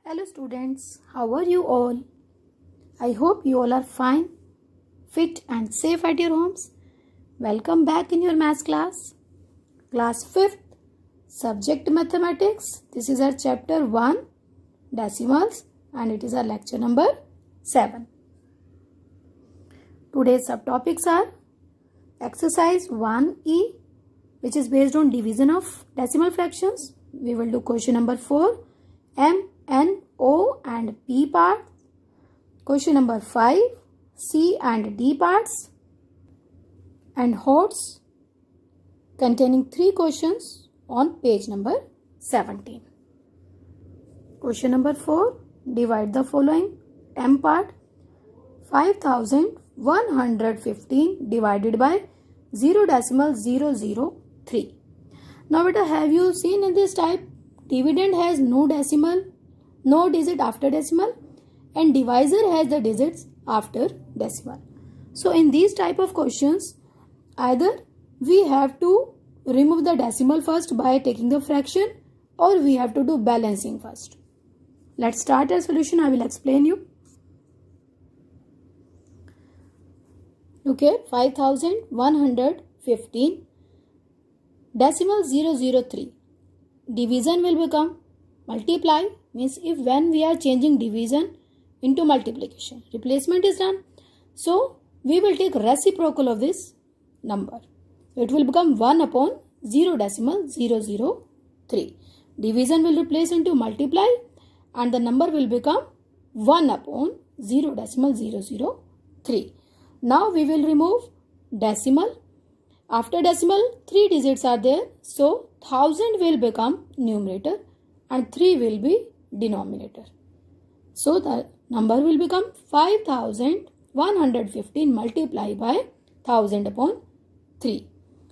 Hello students, how are you all? I hope you all are fine, fit and safe at your homes. Welcome back in your maths class. Class 5th, subject mathematics. This is our chapter 1, decimals, and it is our lecture number 7. Today's subtopics are exercise 1E, which is based on division of decimal fractions. We will do question number 4, M, N, O and P parts. Question number 5, C and D parts. And HOTS containing 3 questions on page number 17. Question number 4, divide the following. M part, 5115 divided by 0.003. Now beta, have you seen in this type, dividend has no decimal, no digit after decimal, and divisor has the digits after decimal. So in these type of questions, either we have to remove the decimal first by taking the fraction, or we have to do balancing first. Let's start our solution. I will explain you. Okay, 5115 decimal 003. Division will become multiply, means if when we are changing division into multiplication, replacement is done. So we will take reciprocal of this number. It will become 1 upon 0.003. Division will replace into multiply and the number will become 1 upon 0.003. Now we will remove decimal. After decimal, 3 digits are there. So 1000 will become numerator and 3 will be denominator. So the number will become 5115 multiplied by 1000 upon 3.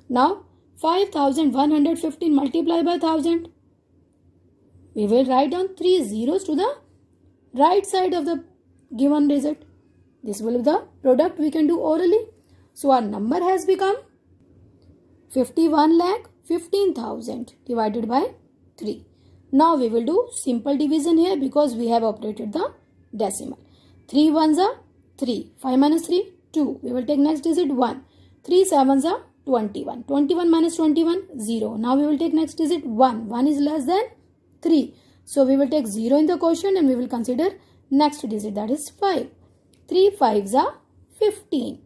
Now 5115 multiplied by 1000. We will write down 3 zeros to the right side of the given digit. This will be the product we can do orally. So our number has become 51,15,000 divided by 3. Now we will do simple division here because we have operated the decimal. 3 ones are 3. 5 minus 3, 2. We will take next digit 1. 3 sevens are 21. 21 minus 21, 0. Now we will take next digit 1. 1 is less than 3. So we will take 0 in the quotient and we will consider next digit, that is 5. 3 5s are 15.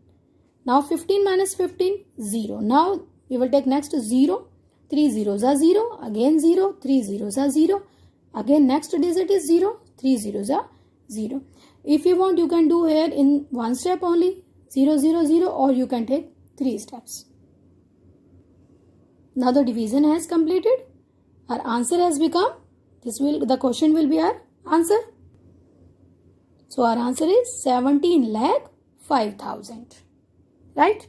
Now 15 minus 15, 0. Now we will take next 0. 3 zeros are 0. Again 0. 3 zeros are 0. Again next digit is 0. 3 zeros are 0. If you want, you can do here in one step only, 0 0 0, or you can take 3 steps. Now the division has completed. Our answer has become, the question will be our answer. So our answer is 17,05,000. Right?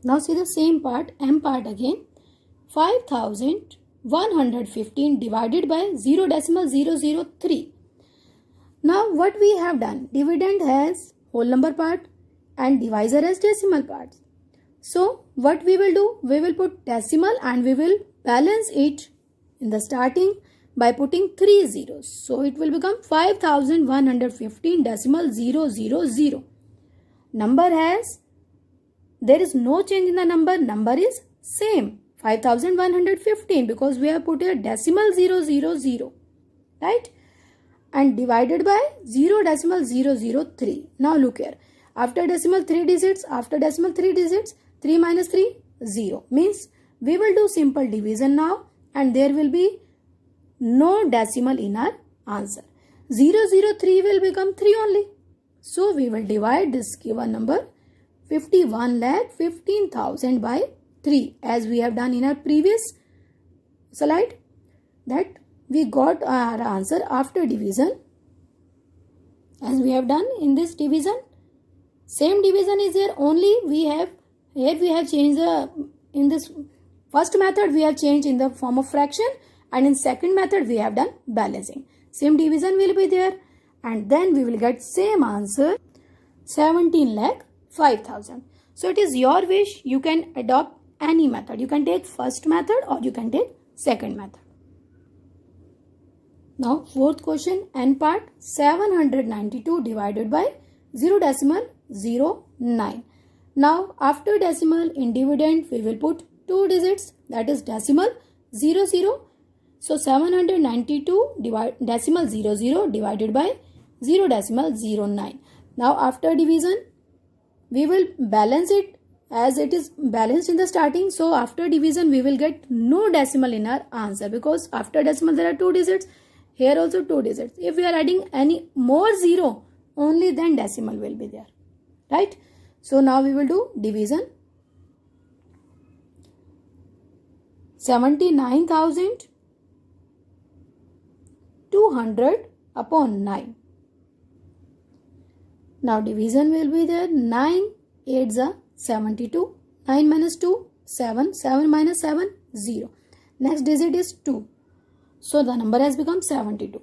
Now see the same part, M part again. 5115 divided by 0.003. Now what we have done? Dividend has whole number part and divisor has decimal parts. So what we will do? We will put decimal and we will balance it in the starting by putting 3 zeros. So it will become 5115 decimal 000. Number has, there is no change in the number. Number is same, 5115, because we have put a decimal 000. Right? And divided by 0.003. Now look here. After decimal 3 digits, 3 minus 3, 0. Means we will do simple division now and there will be no decimal in our answer. 003 will become 3 only. So we will divide this given number 51,15,000 by 3 as we have done in our previous slide, that we got our answer after division as we have done in this division. Same division is here, only we have changed in this first method we have changed in the form of fraction, and in second method we have done balancing. Same division will be there and then we will get same answer, 17,05,000. So it is your wish, you can adopt any method. You can take first method or you can take second method. Now fourth question, n part, 792 divided by 0.09. Now after decimal in dividend we will put 2 digits, that is decimal 00. So 792 decimal 00 divided by 0.09. Now after division we will balance it as it is balanced in the starting. So after division we will get no decimal in our answer, because after decimal there are 2 digits. Here also 2 digits. If we are adding any more 0, only then decimal will be there. Right? So now we will do division. 79,200 upon 9. Now division will be there. 9 8s are 72. 9 minus 2, 7. 7 minus 7, 0. Next digit is 2. So the number has become 72.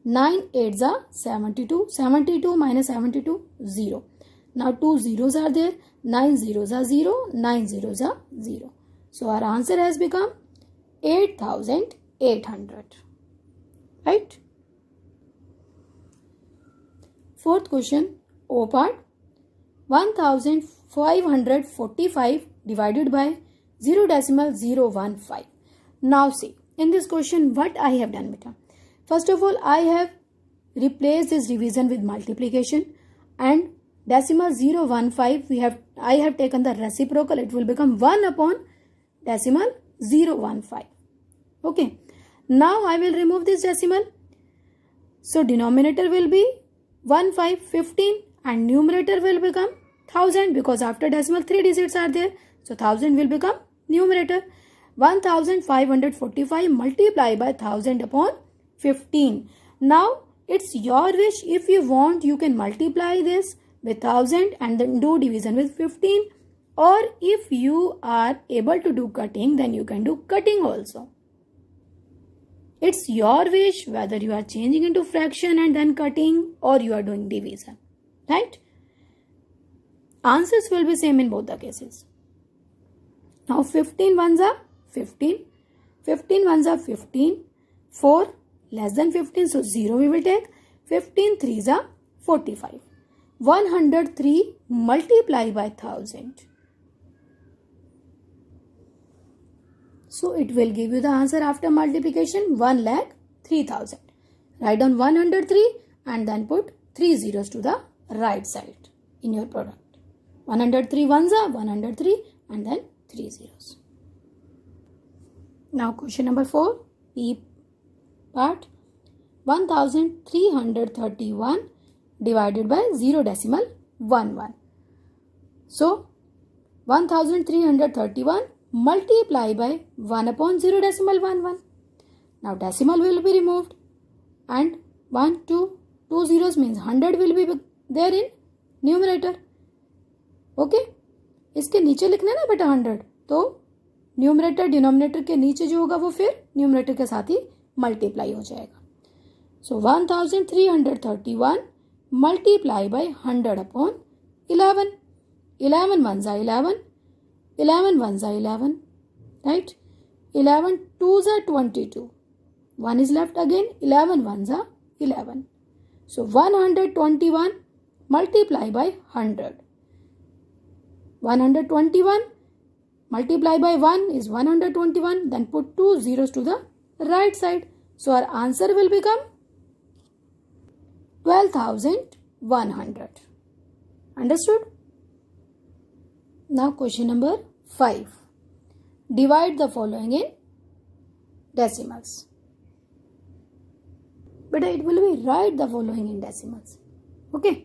9 8s are 72. 72 minus 72, 0. Now 2 zeros are there. 9 zeros are 0. 9 zeros are 0. So our answer has become 8,800. Right? Fourth question, O part. 1,545 divided by 0.015. Now see, in this question what I have done, beta. First of all, I have replaced this division with multiplication, and decimal 0.15 I have taken the reciprocal. It will become 1 upon decimal 0.15. Okay. Now I will remove this decimal. So denominator will be 15 and numerator will become 1000, because after decimal 3 digits are there. So 1000 will become numerator. 1545 multiplied by 1000 upon 15. Now it's your wish. If you want, you can multiply this with 1000 and then do division with 15. Or if you are able to do cutting, then you can do cutting also. It's your wish whether you are changing into fraction and then cutting, or you are doing division. Right? Answers will be same in both the cases. Now 15 ones are 15. 15 ones are 15. 4 less than 15, so 0 we will take. 15 threes are 45. 103 multiplied by 1000. So it will give you the answer after multiplication, 1,03,000. Write down 103 and then put 3 zeros to the right side in your product. 103 ones are 103 and then 3 zeros. Now question number 4, P part. 1,331 divided by 0.11. So 1,331 multiply by 1 upon 0.11. Now decimal will be removed and 1, 2 zeros means 100 will be there in numerator. Okay? इसके नीचे लिखना है ना बेटा 100, तो numerator denominator के नीचे जो होगा वो फिर न्यूमरेटर के साथ ही मल्टीप्लाई हो जाएगा. So 1,331 multiply by 100 upon 11. 11 ones are 11. 11 ones are 11. Right? 11 twos are 22. 1 is left again. 11 ones are 11. So 121 multiply by 100. 121 multiply by 1 is 121. Then put 2 zeros to the right side. So our answer will become 12,100. Understood? Now question number 5. Divide the following in decimals. But it will be write the following in decimals. Okay.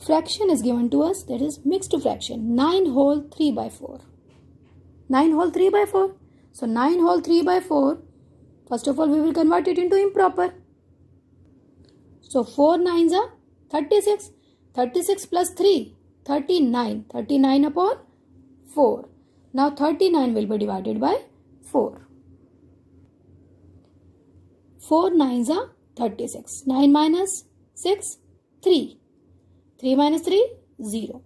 Fraction is given to us, that is mixed fraction. 9 whole 3 by 4. 9 whole 3 by 4. So 9 whole 3 by 4. First of all, we will convert it into improper. So 4 nines are 36. 36 plus 3, 39. 39 upon 4. Now 39 will be divided by 4. 4 nines are 36. 9 minus 6, 3. 3 minus 3, 0.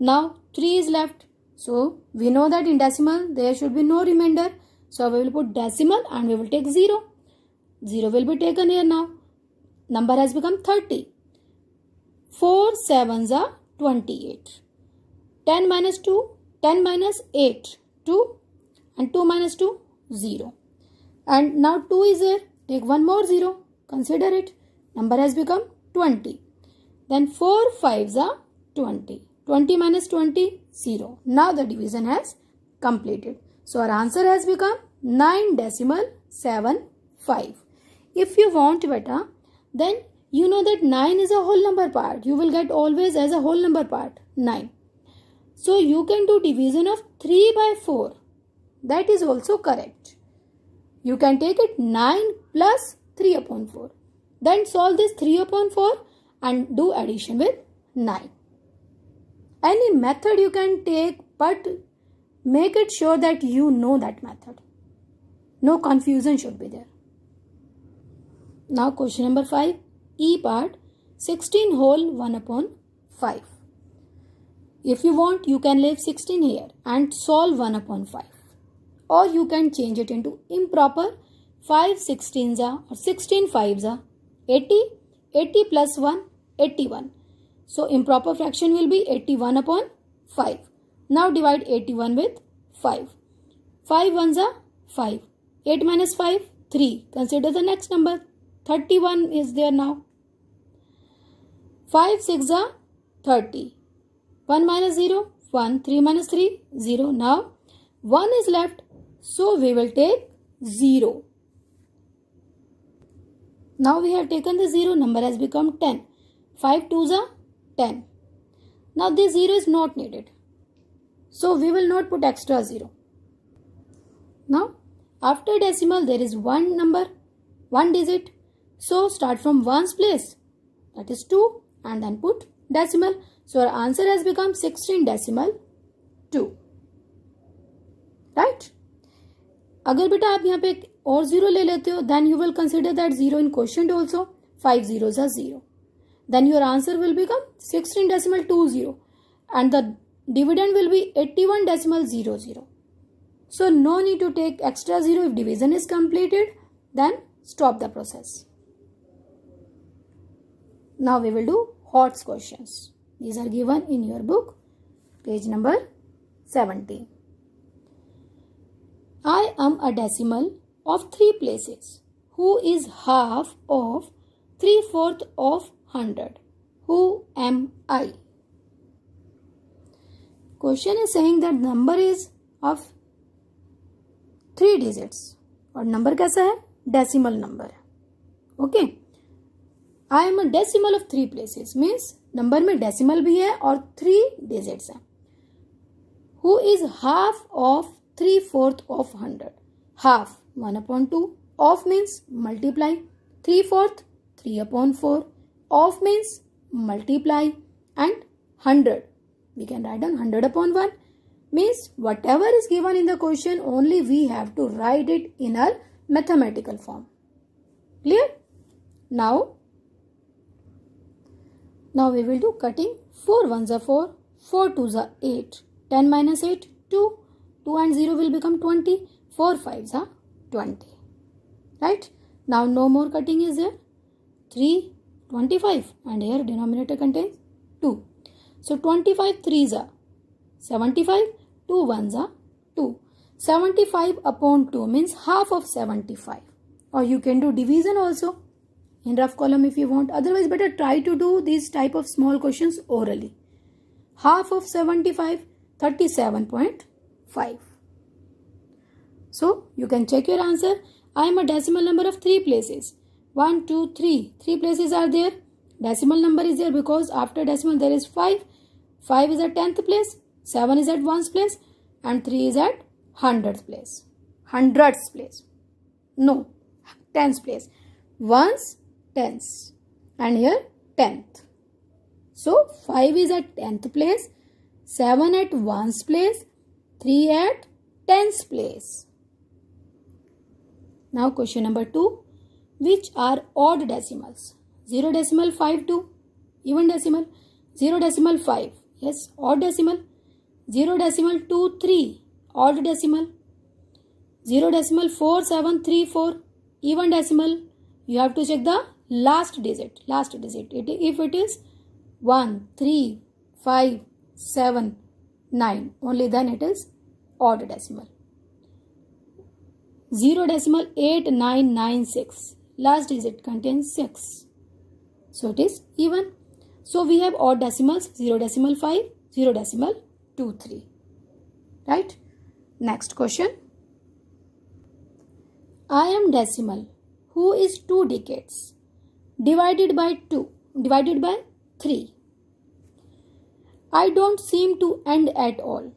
Now 3 is left. So we know that in decimal there should be no remainder. So we will put decimal and we will take 0. 0 will be taken here now. Number has become 30. 4 sevens are 28. 10 minus 2, 10 minus 8, 2, and 2 minus 2, 0. And now 2 is there. Take one more 0. Consider it. Number has become 20. Then 4 fives are 20. 20 minus 20, 0. Now the division has completed. So our answer has become 9.75. If you want beta, then you know that 9 is a whole number part. You will get always as a whole number part 9. So you can do division of 3 by 4. That is also correct. You can take it 9 plus 3 upon 4. Then solve this 3 upon 4 and do addition with 9. Any method you can take, but make it sure that you know that method. No confusion should be there. Now question number 5. E part 16 whole 1 upon 5. If you want, you can leave 16 here and solve 1 upon 5. Or you can change it into improper 5 16s are or 16 5s are 80. 80 plus 1, 81. So improper fraction will be 81 upon 5. Now divide 81 with 5. 5 ones are 5. 8 minus 5, 3. Consider the next number. 31 is there now. 5 6 are 30. 1 minus 0, 1. 3 minus 3, 0. Now 1 is left. So we will take 0. Now we have taken the 0. Number has become 10. 5 2s are 10. Now this 0 is not needed. So we will not put extra 0. Now after decimal there is one number, one digit. So start from 1's place. That is 2 and then put decimal. So our answer has become 16.2. Right? अगर बेटा आप यहाँ पे एक और 0 ले लेते हो, then you will consider that 0 in quotient also. 5 zeros are 0. Then your answer will become 16.20 and the dividend will be 81.00. So no need to take extra 0 if division is completed. Then stop the process. Now we will do HOTS questions. These are given in your book, page number 70. I am a decimal of 3 places. Who is half of 3/4 of 100? Who am I? Question is saying that number is of 3 digits. और number कैसा है? Decimal number है. Okay. I am a decimal of 3 places. Means number में decimal भी है और 3 digits है. Who is half of 3/4 of 100? Half 1 upon 2. Of means multiply. 3/4 3 upon 4. Of means multiply. And 100. We can write down 100 upon 1. Means whatever is given in the question, only we have to write it in our mathematical form. Clear? Now we will do cutting. 4 1s are 4. 4 2s are 8. 10 minus 8, 2. 2 and 0 will become 20. 4 5s are 20. Right? Now no more cutting is there. 3, 25 and here denominator contains 2. So 25 3s are 75. 2 1s are 2. 75 upon 2 means half of 75. Or you can do division also in rough column if you want. Otherwise better try to do these type of small questions orally. Half of 75, 37.5. So you can check your answer. I am a decimal number of 3 places. 1, 2, 3. 3 places are there. Decimal number is there because after decimal there is 5. 5 is at 10th place. 7 is at 1's place. And 3 is at 100th place. 100th place. No. 10th place. 1's, 10th. And here 10th. So 5 is at 10th place. 7 at 1's place. 3 at 10th place. Now question number 2. Which are odd decimals? 0 decimal 5 2. Even decimal. 0 decimal 5. Yes, odd decimal. 0 decimal 2 3. Odd decimal. 0 decimal 4 7 3 4. Even decimal. you have to check the last digit. If it is 1, 3, 5, 7, 9, only then it is odd decimal. 0.8996, last digit contains 6, so it is even. So we have odd decimals 0.5, 0.23, right? Next question. I am decimal who is 2 decades divided by 3. I don't seem to end at all.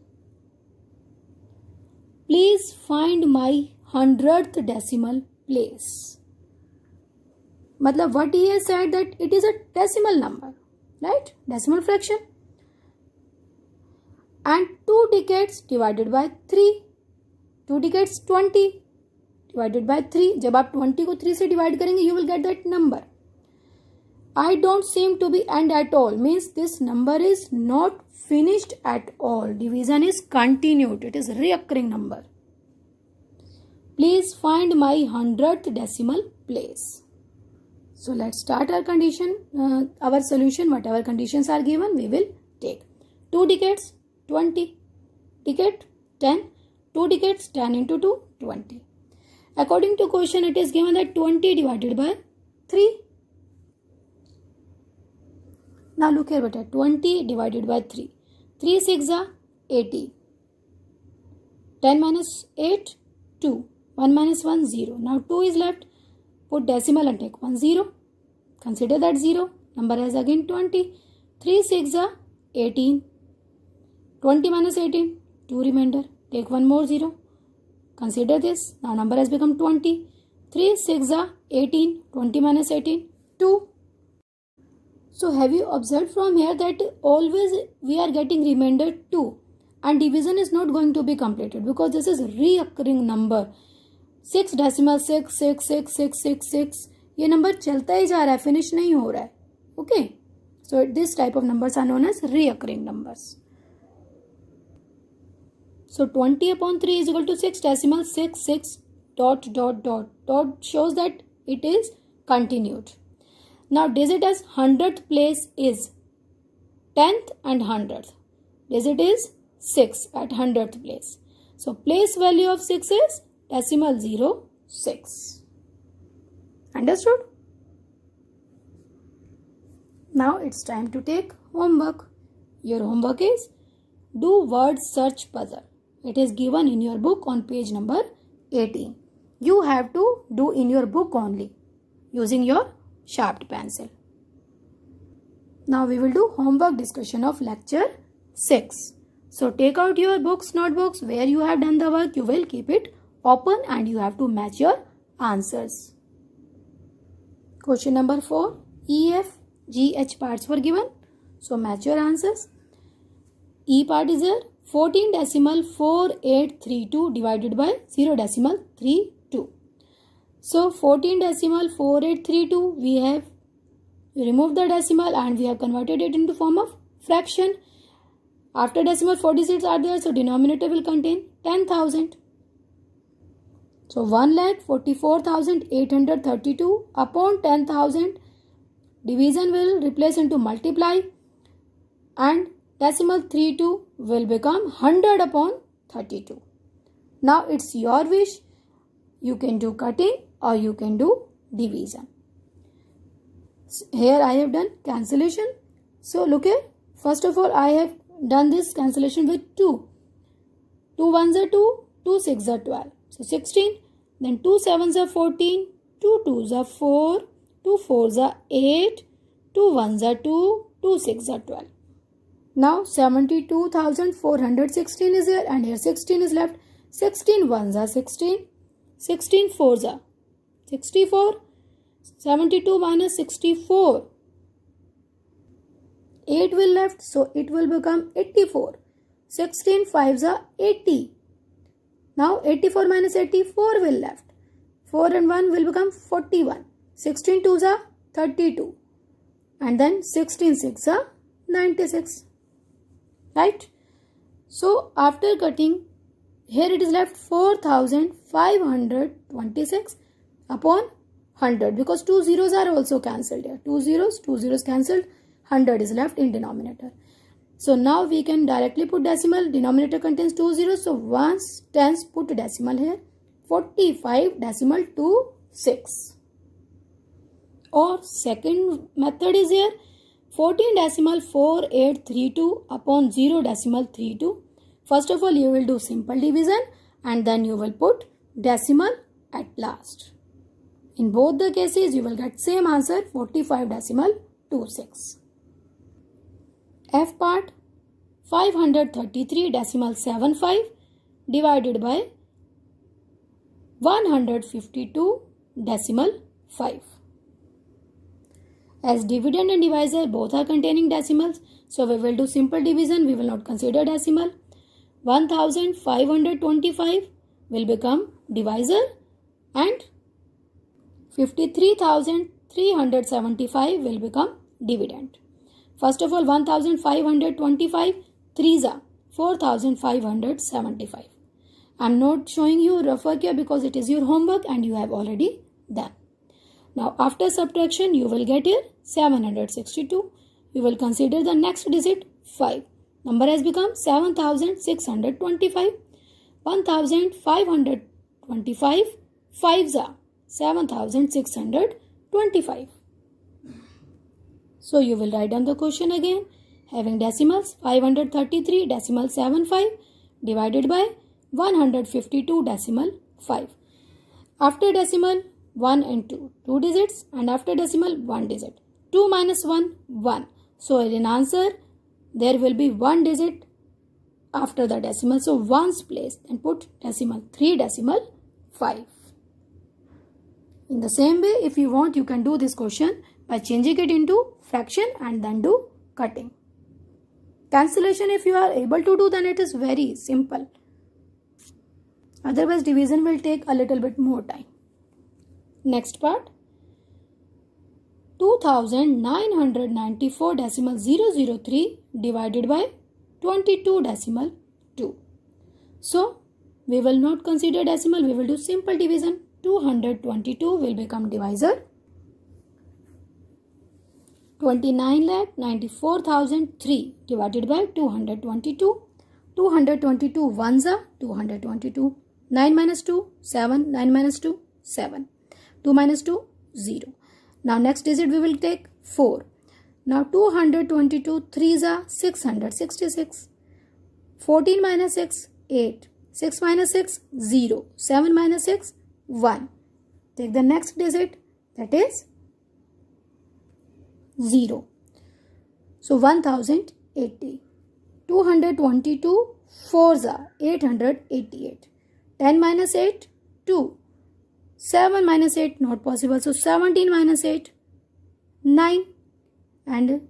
Please find my 100th decimal place. Matlab what he has said that it is a decimal number, right? Decimal fraction. And 2 decades divided by 3. 2 decades 20 divided by 3. जब आप 20 को 3 से divide करेंगे, you will get that number. I don't seem to be end at all means this number is not finished at all. Division is continued. It is recurring number. Please find my 100th decimal place. So let's start our condition, our solution. Whatever conditions are given, we will take. 2 decades, 20. Decade, 10. 2 decades, 10 into 2, 20. According to question, it is given that 20 divided by 3. Now look here, beta. 20 divided by 3. 3 6 are 80. 10 minus 8, 2. 1 minus 1, 0. Now 2 is left. Put decimal and take 1 0. Consider that 0. Number has again 20. 3 6 are 18. 20 minus 18, 2 remainder. Take 1 more 0. Consider this. Now number has become 20. 3 6 are 18. 20 minus 18, 2. So have you observed from here that always we are getting remainder 2 and division is not going to be completed because this is recurring number. 6 decimal 6 6 6 6 6 6 ये number चलता ही जा रहा है, finish नहीं हो रहा है. Okay, so this type of numbers are known as recurring numbers. So 20/3 is equal to 6 decimal 6 6 dot dot dot dot shows that it is continued. Now digit as 100th place is 10th and 100th. Digit is 6 at 100th place. So place value of 6 is decimal 06. Understood? Now it's time to take homework. Your homework is do word search puzzle. It is given in your book on page number 18. You have to do in your book only using your sharpened pencil. Now we will do homework discussion of lecture 6. So take out your books, notebooks where you have done the work. You will keep it open and you have to match your answers. Question number 4. E, F, G, H parts were given. So match your answers. E part is here 14.4832 divided by 0.32. So 14.4832 we have removed the decimal and we have converted it into form of fraction. After decimal 46 are there, so denominator will contain 10,000. So 1,44,832 upon 10,000. Division will replace into multiply and decimal 32 will become 100 upon 32. Now it's your wish. You can do cutting or you can do division. Here I have done cancellation. So look here. First of all, I have done this cancellation with 2. 2 ones are 2, 2 6 are 12. So 16. Then 2 7s are 14, 2 2s are 4, 2 4s are 8, 2 1s are 2, 2 6 are 12. Now 72,416 is here and here 16 is left. 16 1s are 16, 16 4s are 64, 72 minus 64. 8 will left, so it will become 84. 16 5s are 80. Now 84 minus 84 will left. 4 and 1 will become 41. 16 2s are 32. And then 16 6 are 96. Right? So after cutting, here it is left 4,526 upon 100 because 2 zeros are also cancelled here. 2 zeros cancelled. 100 is left in denominator. So now we can directly put decimal. Denominator contains 2 zeros. So once tens put decimal here. 45.26. Or second method is here. 14.4832 upon 0.32. First of all, you will do simple division and then you will put decimal at last. In both the cases, you will get same answer 45.26. F part 533.75 divided by 152.5. As dividend and divisor both are containing decimals, so we will do simple division, we will not consider decimal. 1525 will become divisor and 53,375 will become dividend. First of all, 1525 3s are 4,575. I am not showing you rough work here because it is your homework and you have already done. Now after subtraction you will get here 762. You will consider the next digit 5. Number has become 7,625. 1,525 5s are 7,625. So you will write down the question again. Having decimals 533.75 divided by 152.5. After decimal 1 and 2, 2 digits, and after decimal 1 digit. 2 minus 1, 1. So in answer there will be 1 digit after the decimal. So ones place and put decimal 3.5. In the same way, if you want, you can do this question by changing it into fraction and then do cutting. Cancellation, if you are able to do, then it is very simple. Otherwise, division will take a little bit more time. Next part. 2994.003 divided by 22.2. So, we will not consider decimal, we will do simple division. 222 will become divisor. 29,94,003 divided by 222. 222 ones are 222. 9 minus 2, 7. 9 minus 2, 7. 2 minus 2, 0. Now next digit we will take 4. Now 222 3s are 666. 14 minus 6, 8. 6 minus 6, 0. 7 minus 6, 1. Take the next digit, that is 0. So 1080. 222 4s are 888. 10 minus 8, 2. 7 minus 8, not possible. So 17 minus 8, 9. And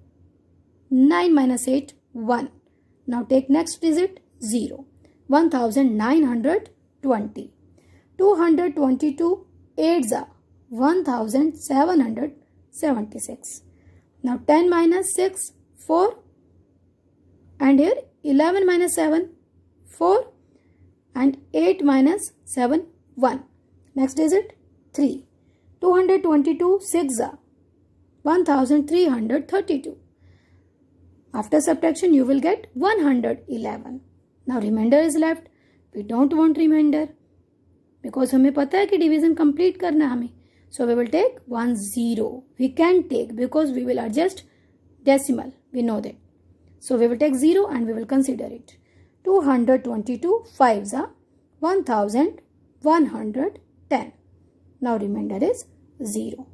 9 minus 8, 1. Now take next digit, 0. 1920. 222 8s are 1776. Now 10 minus 6, 4. And here 11 minus 7, 4. And 8 minus 7, 1. Next digit 3. 222 6s are 1332. After subtraction you will get 111. Now remainder is left. We don't want remainder because हमें पता है कि division complete करना हमें. So we will take 1 0. We can take because we will adjust decimal. We know that. So we will take 0 and we will consider it. 222 5s are 1110. Now remainder is 0.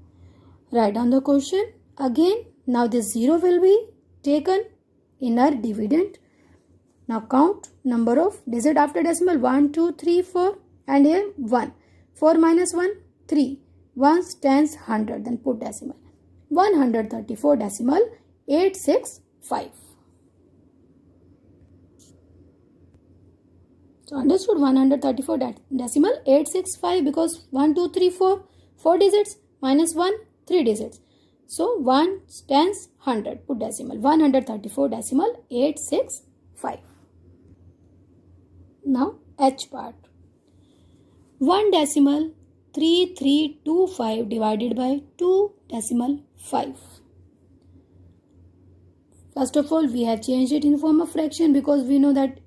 Write down the question again. Now this 0 will be taken in our dividend. Now count number of digit after decimal 1, 2, 3, 4 and here 1. 4 minus 1, 3. 1s, 10s, 100. Then put decimal. 134.865. So understood 134 decimal 865 because 1, 2, 3, 4. 4 digits minus 1, 3 digits. So 1, 10s, 100. Put decimal. 134.865. Now H part. 1 decimal 3325 divided by 2 decimal 5. First of all, we have changed it in form of fraction because we know that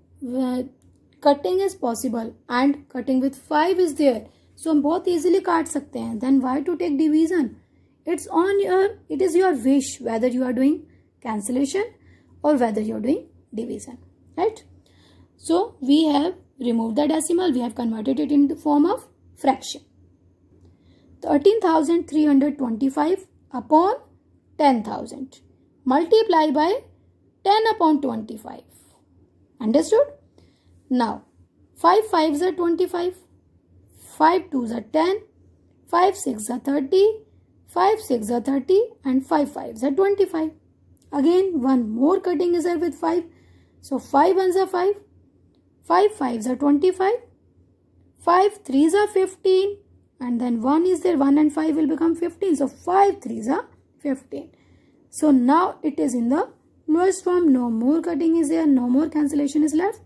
cutting is possible and cutting with 5 is there. So हम बहुत easily काट सकते हैं. Then why to take division? It is your wish whether you are doing cancellation or whether you are doing division, right? So we have removed the decimal. We have converted it in the form of fraction. 13,325 upon 10,000. Multiply by 10 upon 25. Understood? Now, 5 5s are 25, 5 2s are 10, 5 6s are 30, 5 6s are 30 and 5 5s are 25. Again, one more cutting is there with 5. So, 5 1s are 5, 5 5s are 25, 5 3s are 15 and then 1 is there, 1 and 5 will become 15. So, 5 3s are 15. So, now it is in the lowest form. No more cutting is there, no more cancellation is left.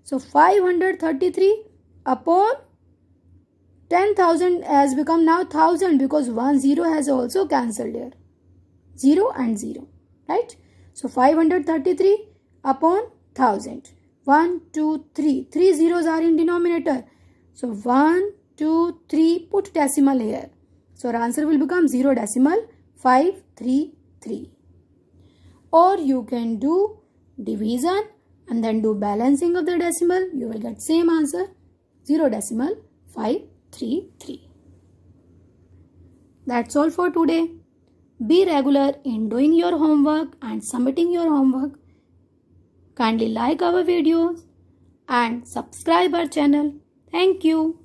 So, 533 upon 10,000 has become now 1000 because 1 0 has also cancelled here. 0 and 0, right? So, 533 upon 1000. 1, 2, 3. 3 zeros are in denominator. So, 1, 2, 3, put decimal here. So, our answer will become 0.533. Or you can do division and then do balancing of the decimal. You will get same answer, 0.533. That's all for today. Be regular in doing your homework and submitting your homework. Kindly like our videos and subscribe our channel. Thank you.